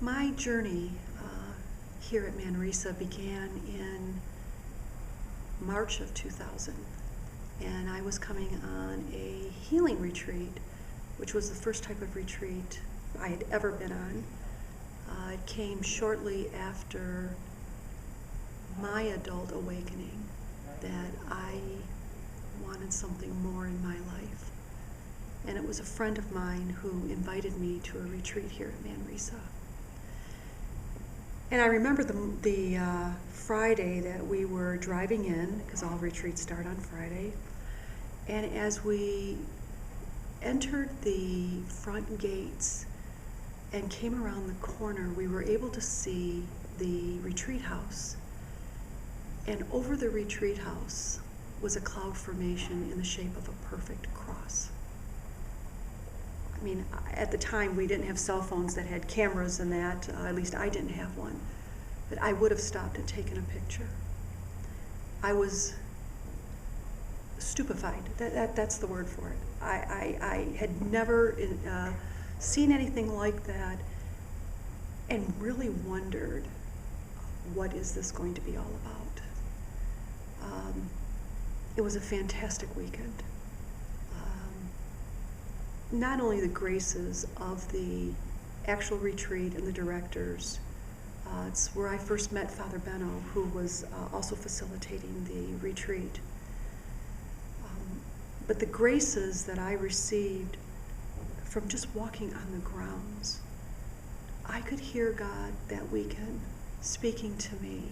My journey here at Manresa began in March of 2000, and I was coming on a healing retreat, which was the first type of retreat I had ever been on. It came shortly after my adult awakening that I wanted something more in my life. And it was a friend of mine who invited me to a retreat here at Manresa. And I remember the Friday that we were driving in, because all retreats start on Friday, and as we entered the front gates and came around the corner, we were able to see the retreat house. And over the retreat house was a cloud formation in the shape of a perfect cross. I mean, at the time we didn't have cell phones that had cameras and that, at least I didn't have one, but I would have stopped and taken a picture. I was stupefied, that's the word for it. I had never seen anything like that and really wondered, what is this going to be all about? It was a fantastic weekend. Not only the graces of the actual retreat and the directors, it's where I first met Father Benno, who was also facilitating the retreat. But the graces that I received from just walking on the grounds, I could hear God that weekend speaking to me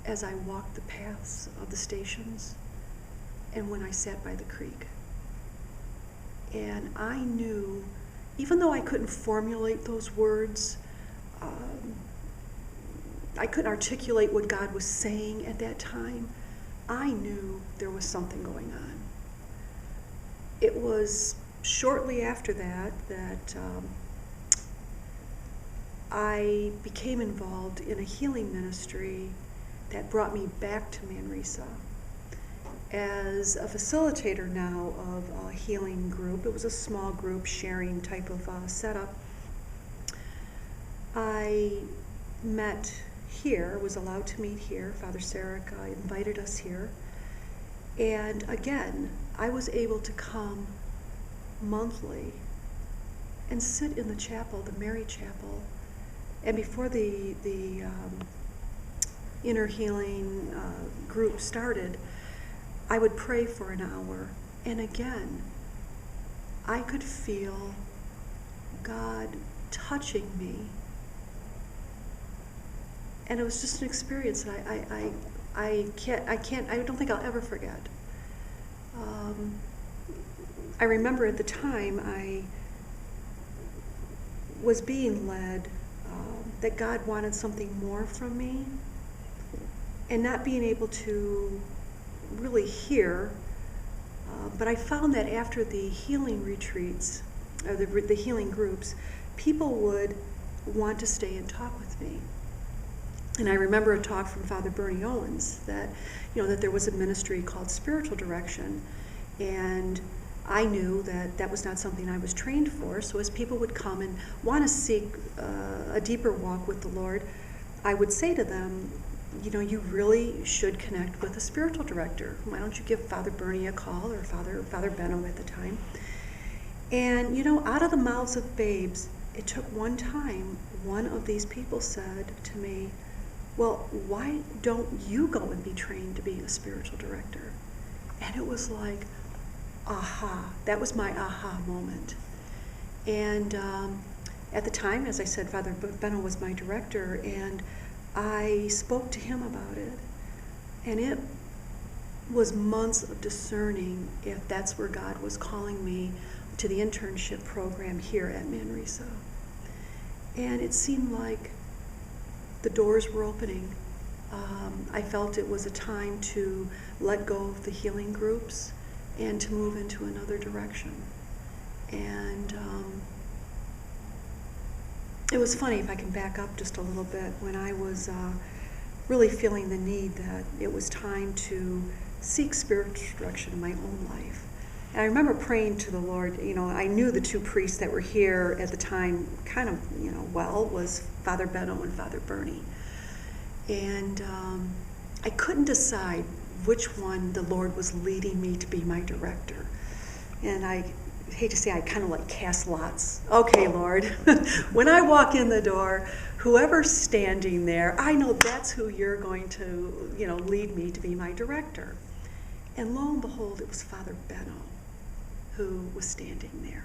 as I walked the paths of the stations and when I sat by the creek. And I knew, even though I couldn't formulate those words, I couldn't articulate what God was saying at that time, I knew there was something going on. It was shortly after that I became involved in a healing ministry that brought me back to Manresa. As a facilitator now of a healing group, it was a small group sharing type of setup, I met here, was allowed to meet here. Father Sarek invited us here. And again, I was able to come monthly and sit in the chapel, the Mary Chapel, and before the inner healing group started, I would pray for an hour, and again, I could feel God touching me, and it was just an experience that I don't think I'll ever forget. I remember at the time I was being led that God wanted something more from me, and not being able to really hear, but I found that after the healing retreats, or the healing groups, people would want to stay and talk with me. And I remember a talk from Father Bernie Owens that, that there was a ministry called Spiritual Direction, and I knew that that was not something I was trained for. So as people would come and want to seek a deeper walk with the Lord, I would say to them, you really should connect with a spiritual director. Why don't you give Father Bernie a call, or Father Benno at the time? And out of the mouths of babes, it took one time, one of these people said to me, well, why don't you go and be trained to be a spiritual director? And it was like, aha, that was my aha moment. And at the time, as I said, Father Benno was my director, and I spoke to him about it, and it was months of discerning if that's where God was calling me to the internship program here at Manresa. And it seemed like the doors were opening. I felt it was a time to let go of the healing groups and to move into another direction. And it was funny, if I can back up just a little bit, when I was really feeling the need that it was time to seek spiritual direction in my own life. And I remember praying to the Lord. I knew the two priests that were here at the time kind of, was Father Benno and Father Bernie. And I couldn't decide which one the Lord was leading me to be my director. And I hate to say, I kind of like cast lots. Okay, Lord, when I walk in the door, whoever's standing there, I know that's who you're going to, lead me to be my director. And lo and behold, it was Father Benno who was standing there.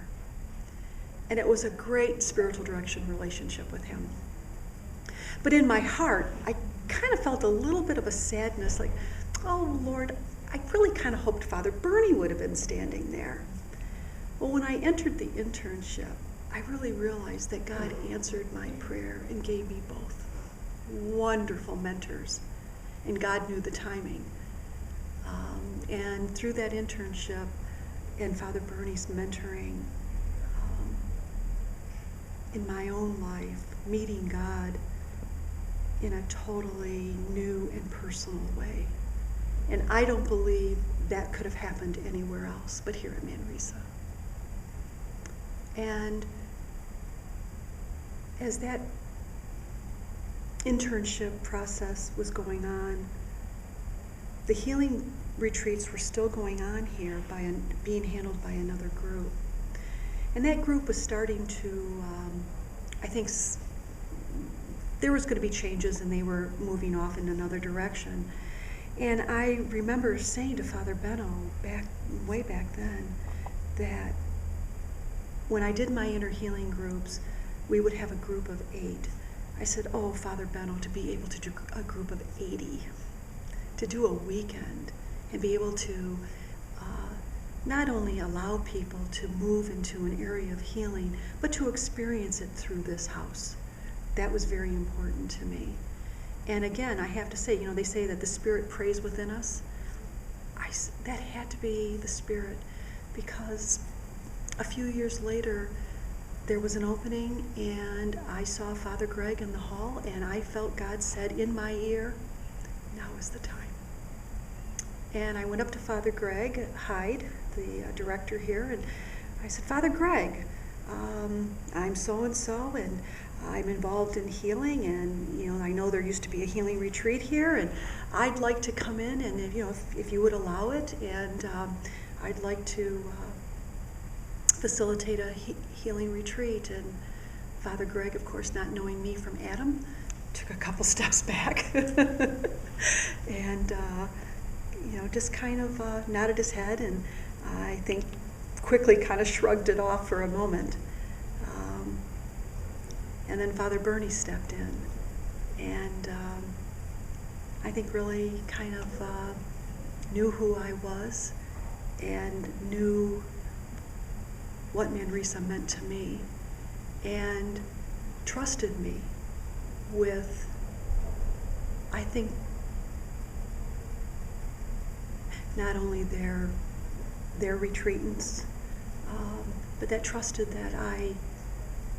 And it was a great spiritual direction relationship with him. But in my heart, I kind of felt a little bit of a sadness, like, oh, Lord, I really kind of hoped Father Bernie would have been standing there. Well, when I entered the internship, I really realized that God answered my prayer and gave me both wonderful mentors, and God knew the timing. And through that internship and Father Bernie's mentoring, in my own life, meeting God in a totally new and personal way. And I don't believe that could have happened anywhere else but here at Manresa. And as that internship process was going on, the healing retreats were still going on here, being handled by another group. And that group was starting to, I think, there was going to be changes, and they were moving off in another direction. And I remember saying to Father Benno way back then that when I did my inner healing groups, we would have a group of 8. I said, oh, Father Benno, to be able to do a group of 80, to do a weekend, and be able to not only allow people to move into an area of healing, but to experience it through this house. That was very important to me. And again, I have to say, they say that the Spirit prays within us. That had to be the Spirit, because a few years later, there was an opening, and I saw Father Greg in the hall, and I felt God said in my ear, now is the time. And I went up to Father Greg Hyde, the director here, and I said, Father Greg, I'm so-and-so, and I'm involved in healing, and I know there used to be a healing retreat here, and I'd like to come in, and if you would allow it, and I'd like to facilitate a healing retreat. And Father Greg, of course, not knowing me from Adam, took a couple steps back and just kind of nodded his head, and I think quickly kind of shrugged it off for a moment. And then Father Bernie stepped in, and I think really kind of knew who I was and knew what Manresa meant to me, and trusted me with, I think, not only their retreatants, but that trusted that I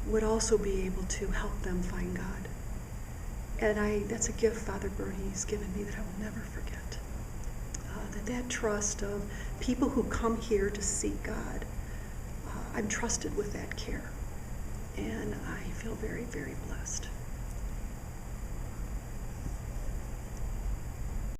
would also be able to help them find God. And that's a gift Father Bernie's given me that I will never forget. That trust of people who come here to seek God, I'm trusted with that care. And I feel very, very blessed.